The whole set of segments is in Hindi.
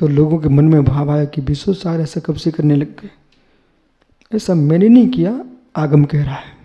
तो लोगों के मन में भाव आया कि विश्व सार ऐसा कब से करने लग गए। ऐसा मैंने नहीं किया, आगम कह रहा है।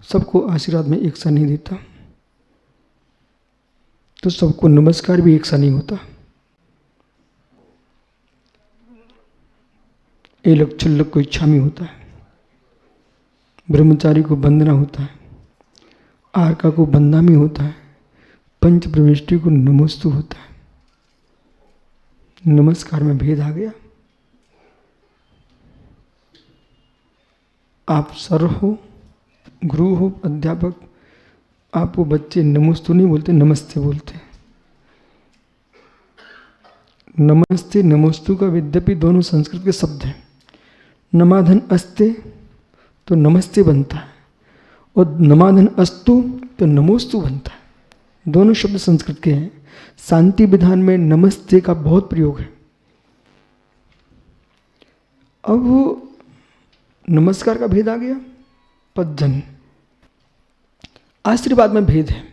सबको आशीर्वाद में एक सा नहीं देता, तो सबको नमस्कार भी एक सा नहीं होता। एलक छल्लक को इच्छा में होता है, ब्रह्मचारी को वंदना होता है, आर्का को बंदा में होता है, पंच प्रविष्टि को नमोस्तु होता है। नमस्कार में भेद आ गया। आप सर हो, गुरु हो, अध्यापक, आप वो बच्चे नमोस्तु नहीं बोलते, नमस्ते बोलते। नमस्ते नमोस्तु का यद्यपि दोनों संस्कृत के शब्द हैं। नमाधन अस्ते तो नमस्ते बनता है, और नमाधन अस्तु तो नमोस्तु बनता है। दोनों शब्द संस्कृत के हैं। शांति विधान में नमस्ते का बहुत प्रयोग है। अब वो नमस्कार का भेद आ गया। पदजन आशीर्वाद में भेद है।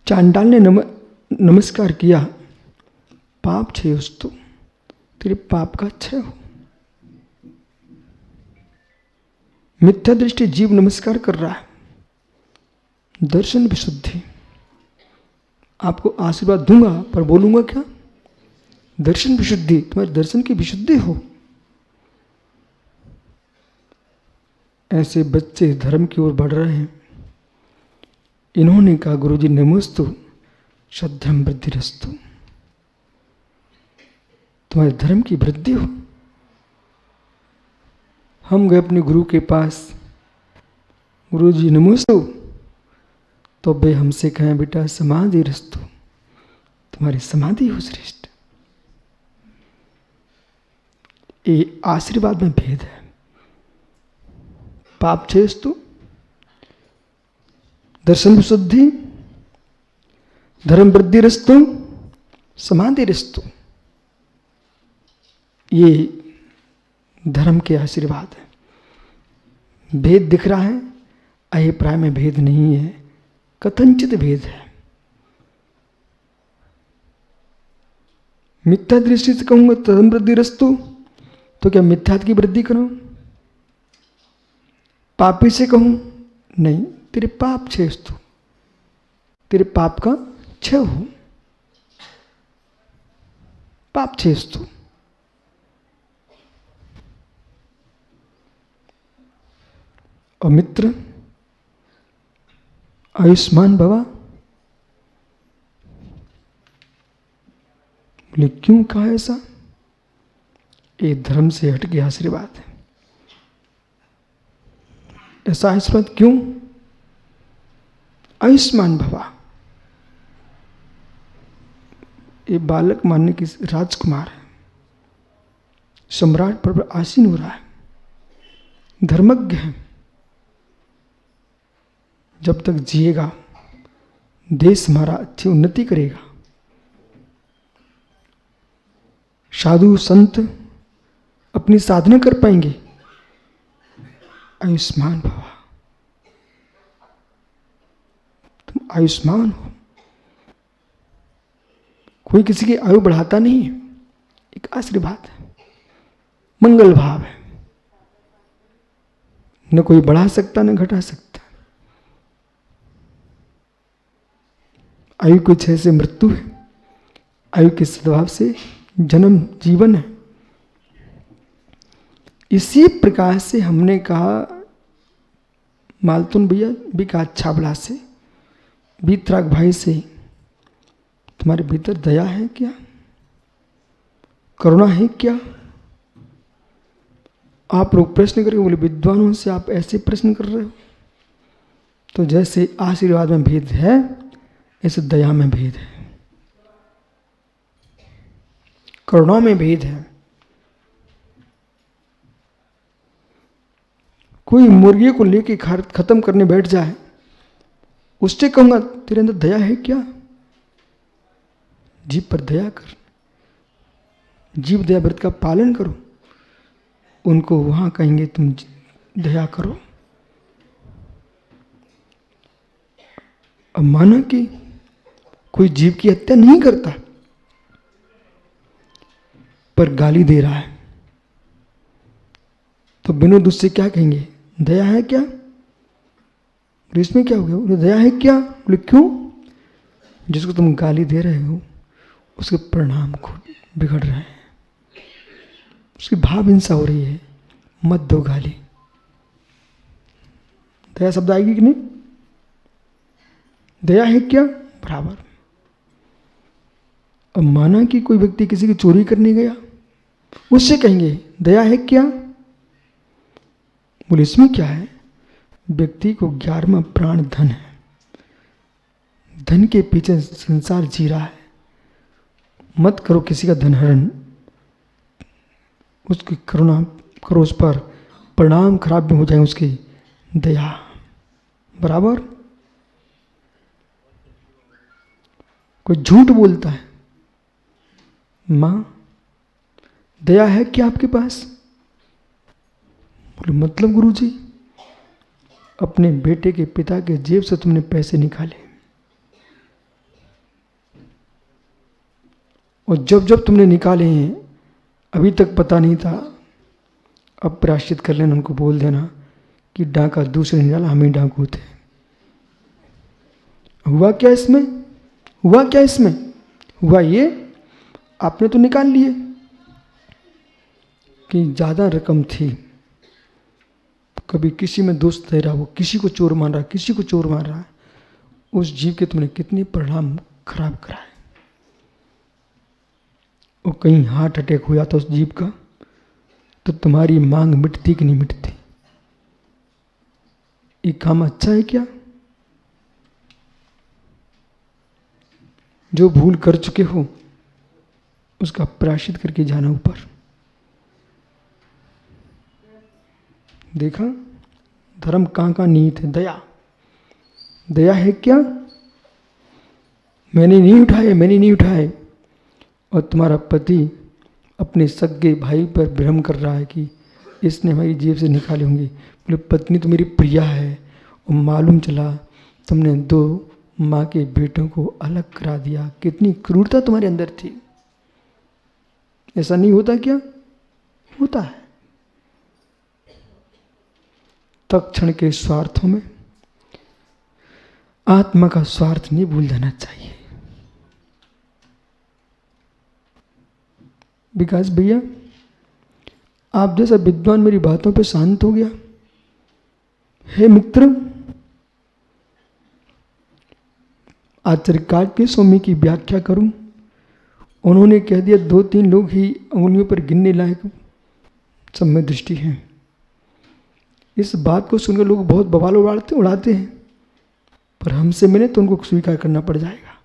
चांडाल ने नमस्कार किया, पाप क्षयोस्तु, तेरे पाप का क्षय हो। मिथ्या दृष्टि जीव नमस्कार कर रहा है। दर्शन विशुद्धि, आपको आशीर्वाद दूंगा पर बोलूंगा क्या? दर्शन विशुद्धि, तुम्हारे दर्शन की विशुद्धि हो। ऐसे बच्चे धर्म की ओर बढ़ रहे हैं। इन्होंने कहा गुरुजी नमोस्तु श्रद्धम वृद्धिरस्तु, तुम्हारे धर्म की वृद्धि हो। हम गए अपने गुरु के पास, गुरुजी नमोस्तु, तो वे हमसे कहें बेटा समाधि रस्तु, तुम्हारी समाधि हो श्रेष्ठ। ये आशीर्वाद में भेद है। पाप क्षयस्तु, दर्शन विशुद्धि, धर्म वृद्धि रस्तु, समाधि रस्तु, ये धर्म के आशीर्वाद है। भेद दिख रहा है, अभिप्राय में भेद नहीं है, कथनचित भेद है। मिथ्या दृष्टि से कहूंगा धर्म वृद्धि रस्तु, तो क्या मिथ्यात्व की वृद्धि करूं? पापी से कहूं नहीं, तेरे पाप क्षयस्तु, तेरे पाप का क्षय हो। पाप क्षयस्तु, और मित्र आयुष्मान भवा। बोले क्यों कहा ऐसा? ये धर्म से हट के आशीर्वाद है। ऐसा आशीर्वाद क्यों? आयुष्मान भवा, ये बालक मानने की राजकुमार है, सम्राट पर आसीन हो रहा है, धर्मज्ञ है। जब तक जिएगा देश हमारा अच्छी उन्नति करेगा। साधु संत अपनी साधना कर पाएंगे। आयुष्मान भवा, तुम आयुष्मान हो। कोई किसी की आयु बढ़ाता नहीं है, एक आशीर्वाद है, मंगल भाव है। न कोई बढ़ा सकता न घटा सकता। आयु के क्षय से मृत्यु है, आयु के सद्भाव से जन्म जीवन है। इसी प्रकार से हमने कहा मालतुन भैया बिका छाबड़ा से, बीतराग भाई से, तुम्हारे भीतर दया है क्या? करुणा है क्या? आप लोग प्रश्न करेंगे, बोले विद्वानों से आप ऐसे प्रश्न कर रहे हो। तो जैसे आशीर्वाद में भेद है, ऐसे दया में भेद है, करुणा में भेद है। कोई मुर्गी को लेके खत्म करने बैठ जाए, उससे कहूंगा तेरे अंदर दया है क्या? जीव पर दया कर, जीव दया व्रत का पालन करो। उनको वहां कहेंगे तुम दया करो। अब माना कि कोई जीव की हत्या नहीं करता, पर गाली दे रहा है, तो विनोद उससे क्या कहेंगे? दया है क्या? इसमें क्या हो गया? बोले दया है क्या? बोले क्यों? जिसको तुम गाली दे रहे हो उसके परिणाम को बिगड़ रहे हैं, उसकी भाव हिंसा हो रही है, मत दो गाली। दया शब्द आएगी कि नहीं? दया है क्या? बराबर। अब माना कि कोई व्यक्ति किसी की चोरी करने गया, उससे कहेंगे दया है क्या? बोले इसमें क्या है? व्यक्ति को 11वां प्राण धन है, धन के पीछे संसार जी रहा है, मत करो किसी का धन हरण, उसकी करुणा करो, उस पर परिणाम खराब भी हो जाए उसकी दया। बराबर। कोई झूठ बोलता है, मां दया है क्या आपके पास? बोले मतलब गुरुजी, अपने बेटे के पिता के जेब से तुमने पैसे निकाले, और जब जब तुमने निकाले हैं अभी तक पता नहीं था, अब प्रायश्चित कर लेना, उनको बोल देना कि डाका दूसरे ने डाला, हम ही डाकू थे। हुआ क्या इसमें? हुआ क्या इसमें? हुआ ये, आपने तो निकाल लिए कि ज़्यादा रकम थी, कभी किसी में दोष दे रहा, वो किसी को चोर मान रहा, किसी को चोर मान रहा, उस जीव के तुमने कितने परिणाम खराब कराए। और कहीं हार्ट अटैक हो जाता उस जीव का, तो तुम्हारी मांग मिटती कि नहीं मिटती? ये काम अच्छा है क्या? जो भूल कर चुके हो उसका प्रायश्चित करके जाना ऊपर। देखा धर्म कहाँ कहाँ निहित है? दया। दया है क्या? मैंने नहीं उठाए, मैंने नहीं उठाए, और तुम्हारा पति अपने सगे भाई पर भ्रम कर रहा है कि इसने हमारी जेब से निकाले होंगे। बोले पत्नी तो मेरी प्रिया है, और मालूम चला तुमने 2 माँ के बेटों को अलग करा दिया। कितनी क्रूरता तुम्हारे अंदर थी। ऐसा नहीं होता क्या? होता है। तत्क्षण के स्वार्थों में आत्मा का स्वार्थ नहीं भूल जाना चाहिए। विकास भैया, आप जैसा विद्वान मेरी बातों पे शांत हो गया। हे मित्र, आचार्य कार्तिकेय स्वामी की व्याख्या करूं, उन्होंने कह दिया 2-3 लोग ही उंगलियों पर गिनने लायक सब में दृष्टि है। इस बात को सुनकर लोग बहुत बवाल उड़ाते हैं, पर हमसे मिले तो उनको स्वीकार करना पड़ जाएगा।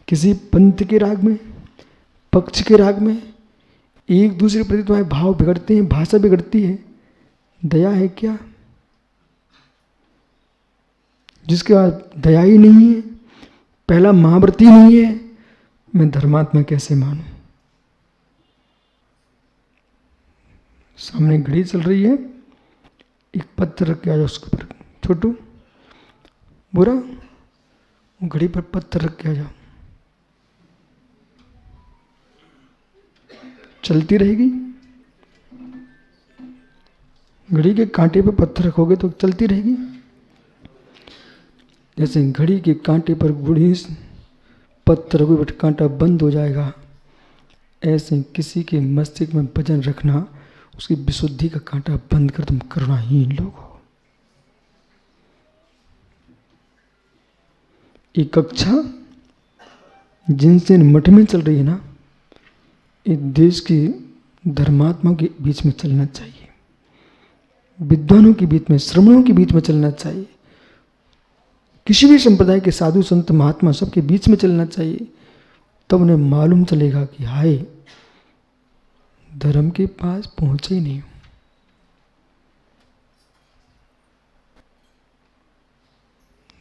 किसी पंथ के राग में, पक्ष के राग में एक दूसरे प्रति तुम्हारे भाव बिगड़ते हैं, भाषा बिगड़ती है। दया है क्या? जिसके बाद दया ही नहीं है, पहला महाव्रती नहीं है, मैं धर्मात्मा कैसे मानूं? सामने घड़ी चल रही है, एक पत्थर रख के आ जाओ उसके ऊपर। छोटू बुरा, घड़ी पर पत्थर रख के आ जाओ। चलती रहेगी। घड़ी के कांटे पर पत्थर रखोगे तो चलती रहेगी। जैसे घड़ी के कांटे पर गुड़ी पत्थर रखोगे बट कांटा बंद हो जाएगा, ऐसे किसी के मस्तिष्क में वजन रखना, उसकी विशुद्धि का कांटा बंद कर तुम करुणाहीन लोग हो। ये कक्षा जिनसे मठ में चल रही है ना, इस देश के धर्मात्माओं के बीच में चलना चाहिए, विद्वानों के बीच में, श्रमणों के बीच में चलना चाहिए, किसी भी संप्रदाय के साधु संत महात्मा सबके बीच में चलना चाहिए। तब उन्हें मालूम चलेगा कि हाय, धर्म के पास पहुंचे ही नहीं।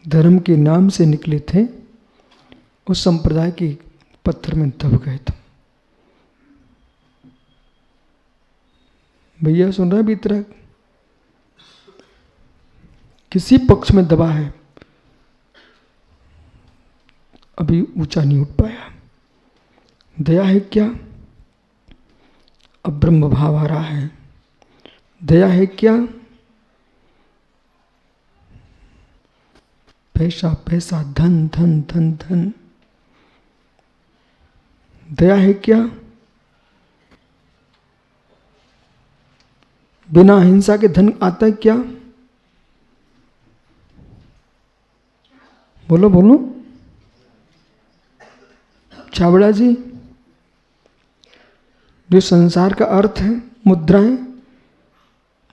धर्म के नाम से निकले थे, उस संप्रदाय के पत्थर में दब गए तुम। भैया सुन रहा है भीतर? किसी पक्ष में दबा है, अभी ऊंचा नहीं उठ पाया। दया है क्या? अब ब्रह्म भाव आ रहा है। दया है क्या? पैसा पैसा, धन धन धन धन। दया है क्या? बिना हिंसा के धन आता है क्या? बोलो बोलो छाबड़ा जी। जो संसार का अर्थ है, मुद्राएं,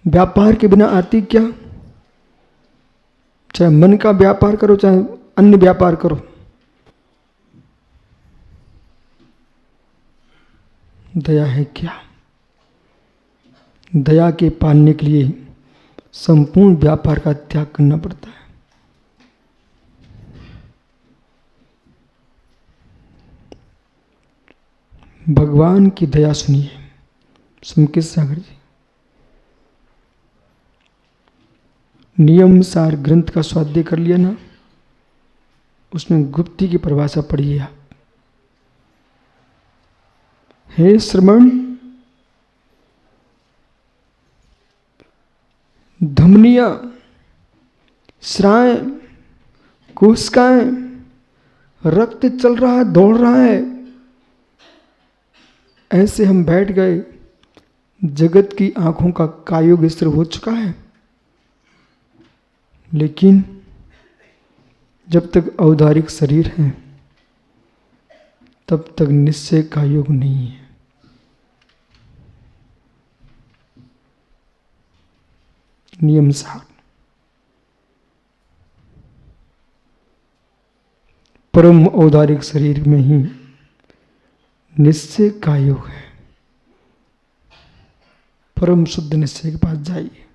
व्यापार के बिना आती क्या? चाहे मन का व्यापार करो, चाहे अन्य व्यापार करो, दया है क्या? दया के पालने के लिए संपूर्ण व्यापार का त्याग करना पड़ता है। भगवान की दया सुनिए। सुमकित सागर जी, नियम सार ग्रंथ का स्वाध्याय कर लिया ना, उसमें गुप्ती की परिभाषा पढ़िए आप। हे श्रमण, धमनियां, स्राय, कोशिकाएं, रक्त चल रहा है, दौड़ रहा है, ऐसे हम बैठ गए। जगत की आंखों का कायोग स्थिर हो चुका है, लेकिन जब तक औदारिक शरीर है तब तक निश्चय का योग नहीं है। नियम सार, परम औदारिक शरीर में ही निश्चय का योग है। परम शुद्ध निश्चय के पास जाइए।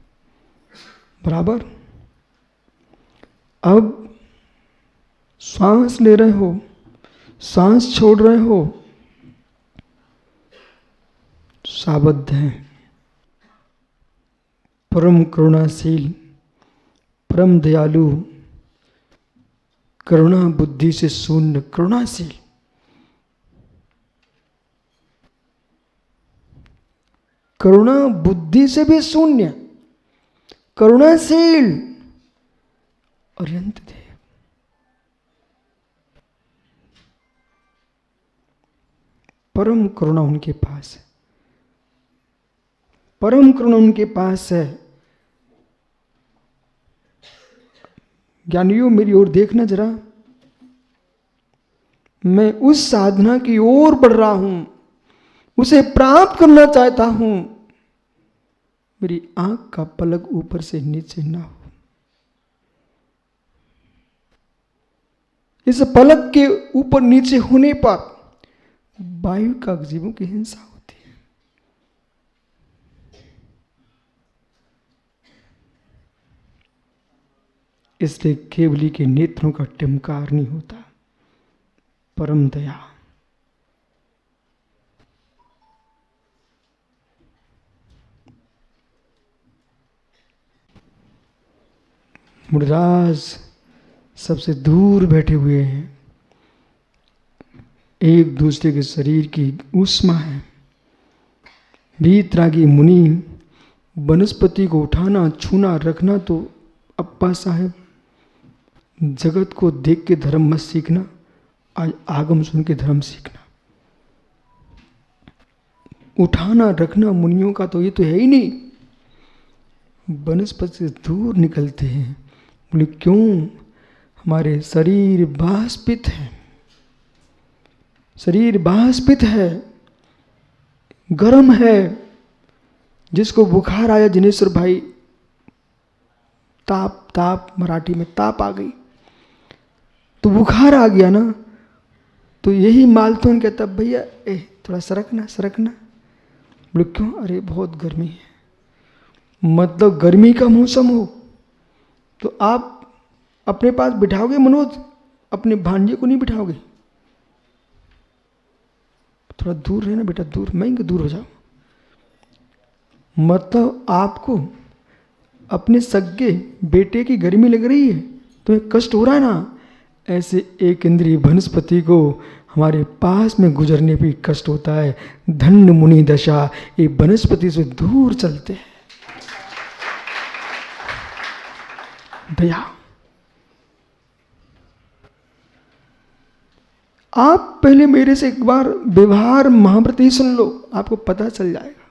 बराबर। अब श्वास ले रहे हो, सांस छोड़ रहे हो, साबद्ध है। परम करुणाशील, परम दयालु, करुणा बुद्धि से शून्य, करुणाशील, करुणा बुद्धि से भी शून्य, करुणाशील और अंत देव। परम करुणा उनके पास है, परम करुणा उनके पास है। ज्ञानियों, मेरी ओर देखना जरा। मैं उस साधना की ओर बढ़ रहा हूं, उसे प्राप्त करना चाहता हूं। मेरी आंख का पलक ऊपर से नीचे ना हो। इस पलक के ऊपर नीचे होने पर वायु का जीवों की हिंसा होती है। इसलिए केवली के नेत्रों का टिमकार नहीं होता। परम दया, मुनिराज सबसे दूर बैठे हुए हैं, एक दूसरे के शरीर की ऊष्मा है। वीतरागी मुनि, वनस्पति को उठाना, छूना, रखना तो अप्पा साहेब। जगत को देख के धर्म मत सीखना, आज आगम सुन के धर्म सीखना। उठाना रखना मुनियों का तो ये तो है ही नहीं। वनस्पति से दूर निकलते हैं। बोले क्यों? हमारे शरीर बाष्पित है, शरीर बाष्पित है, गर्म है। जिसको बुखार आया, जिनेश्वर भाई, ताप, ताप मराठी में ताप आ गई तो बुखार आ गया ना, तो यही मालतोन कहता भैया थोड़ा सरकना सरकना। बोले क्यों? अरे बहुत गर्मी है। मतलब गर्मी का मौसम हो तो आप अपने पास बिठाओगे मनोज, अपने भांजे को नहीं बिठाओगे। थोड़ा दूर रहना बेटा, दूर, मैं दूर हो जाओ। मतलब आपको अपने सगे बेटे की गर्मी लग रही है, तुम्हें कष्ट हो रहा है ना, ऐसे एक इंद्रिय वनस्पति को हमारे पास में गुजरने भी कष्ट होता है। धन्य मुनि दशा, ये वनस्पति से दूर चलते हैं। दया। आप पहले मेरे से एक बार व्यवहार महाभारत ही सुन लो, आपको पता चल जाएगा।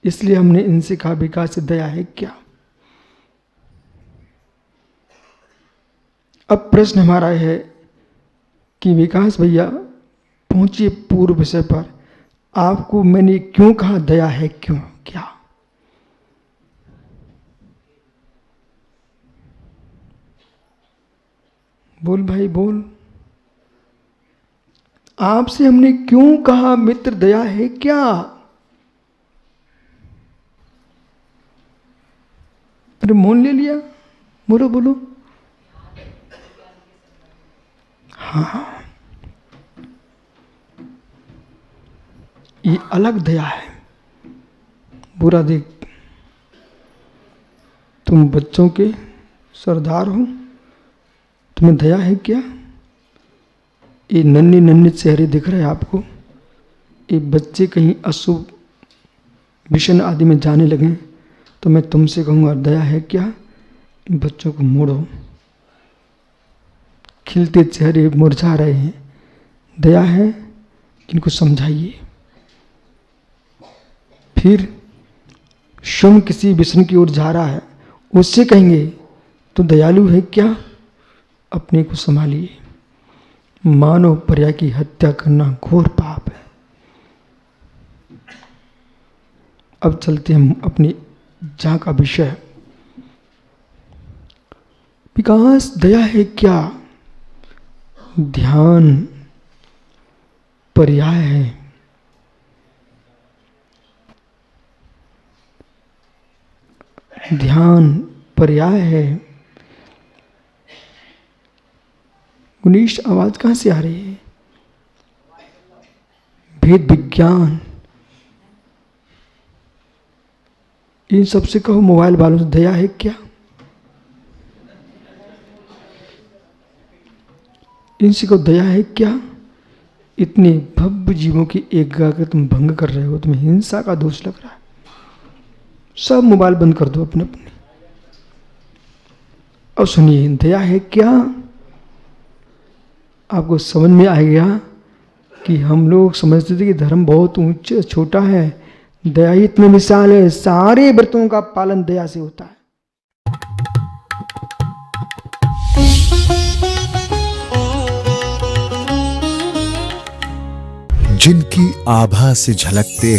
इसलिए हमने इनसे कहा विकास से दया है क्या। अब प्रश्न हमारा है कि विकास भैया पहुंचिए पूर्व विषय पर। आपको मैंने क्यों कहा दया है क्यों, क्या? बोल भाई बोल। आपसे हमने क्यों कहा मित्र दया है क्या? अरे मौन ले लिया, बोलो बोलो। हाँ, ये अलग दया है। बुरा देख, तुम बच्चों के सरदार हो, तुम्हें दया है क्या? ये नन्हे नन्हे चेहरे दिख रहे हैं आपको, ये बच्चे कहीं अशुभ मिशन आदि में जाने लगे तो मैं तुमसे कहूँगा दया है क्या? इन बच्चों को मोड़ो, खिलते चेहरे मुरझा रहे हैं, दया है, इनको समझाइए। फिर स्वयं किसी विषण की ओर जा रहा है, उससे कहेंगे तो दयालु है क्या? अपने को संभालिए। मानव पर्याय की हत्या करना घोर पाप है। अब चलते हम अपनी जहाँ का विषय। विकास दया है क्या? ध्यान पर्याय है। ध्यान पर्याय है। गुनीश आवाज कहां से आ रही है? भेद विज्ञान। इन सबसे कहो मोबाइल वालों से दया है क्या? इनसे कहो दया है क्या? इतने भव्य जीवों की एकाग्रता तुम भंग कर रहे हो, तुम्हें हिंसा का दोष लग रहा है। सब मोबाइल बंद कर दो अपने अपने। और सुनिए, दया है क्या? आपको समझ में आ गया कि हम लोग समझते थे कि धर्म बहुत ऊंचा छोटा है, दया ही इतने विशाल है। सारे व्रतों का पालन दया से होता है। जिनकी आभा से झलकते